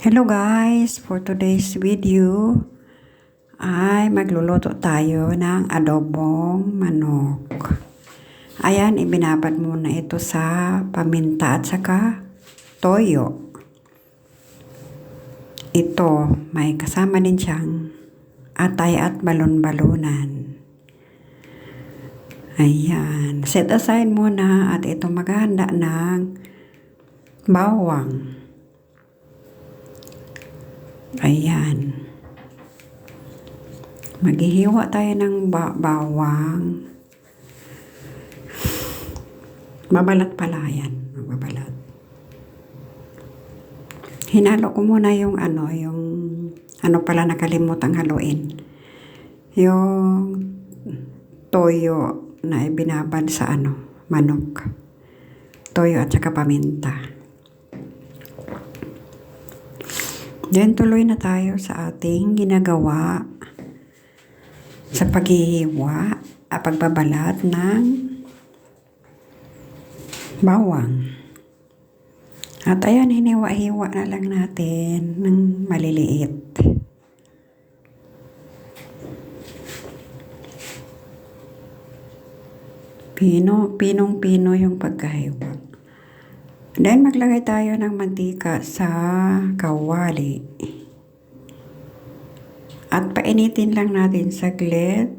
Hello guys! For today's video ay magluluto tayo ng adobong manok. Ayan, ibinabad muna ito sa paminta at saka toyo. Ito, may kasama din siyang atay at balon-balunan. Ayan, set aside muna at ito maghahanda ng bawang. Ayan. Maghihiwa tayo ng bawang. Mabalat pala yan. Mababalat. Hinalo ko muna yung pala nakalimutang haluin. Yung toyo na ibinabad sa manok. Toyo at saka paminta. Then tuloy na tayo sa ating ginagawa sa paghihiwa at pagbabalat ng bawang. At ayan, hiniwa-hiwa na lang natin ng maliliit. Pinong-pino yung pagkahiwa. Then maglagay tayo ng mantika sa kawali. At painitin lang natin saglit.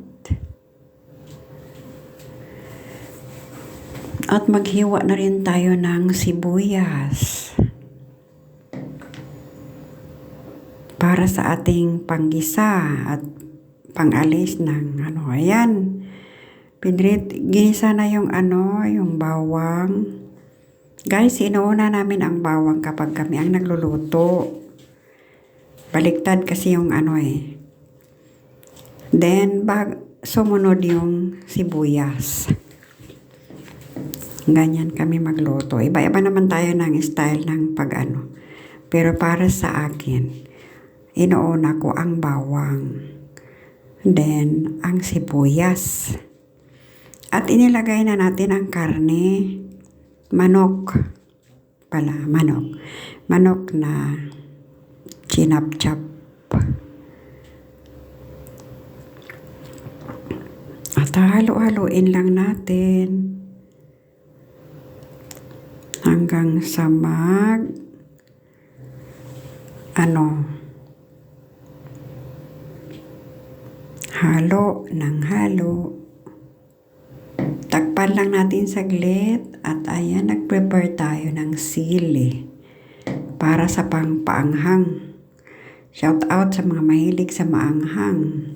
At maghiwa na rin tayo ng sibuyas. Para sa ating panggisa at pangalis ng ayan. Ginisa na yung yung bawang. Guys, inuuna namin ang bawang kapag kami ang nagluluto. Baliktad kasi yung Then, sumunod yung sibuyas. Ganyan kami magluto. Iba-iba naman tayo ng style ng Pero para sa akin, inuuna ko ang bawang. Then, ang sibuyas. At inilagay na natin ang karne. Manok na chinap-chap. At halo-haloin lang natin hanggang sa halo ng halo. Takpan lang natin saglit at ayan, nag-prepare tayo ng sili para sa paanghang. Shout out sa mga mahilig sa maanghang.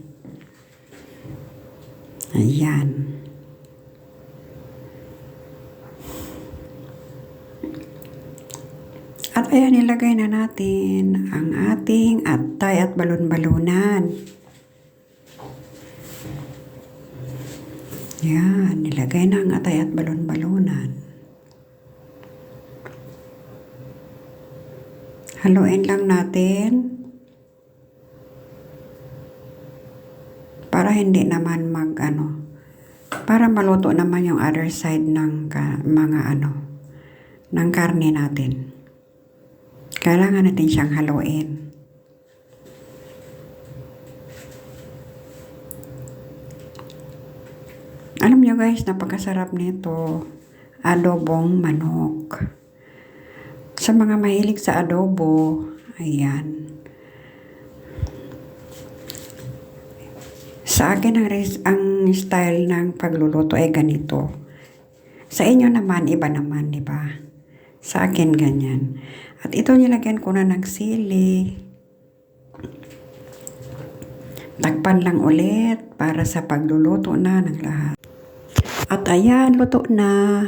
Ayan. At ayan, nilagay na natin ang ating atay at balon-balunan. Yan, nilagay na ang atay at balon-balunan. Haluin lang natin para hindi naman para maluto naman yung other side ng ng karne natin. Kailangan natin siyang haluin. Alam nyo guys, napakasarap nito. Adobong manok. Sa mga mahilig sa adobo, ayan. Sa akin ang style ng pagluluto ay ganito. Sa inyo naman, iba naman, di ba? Sa akin ganyan. At ito nilagyan ko na ng sili. Takpan lang ulit para sa pagluluto na ng lahat. At ayan, luto na.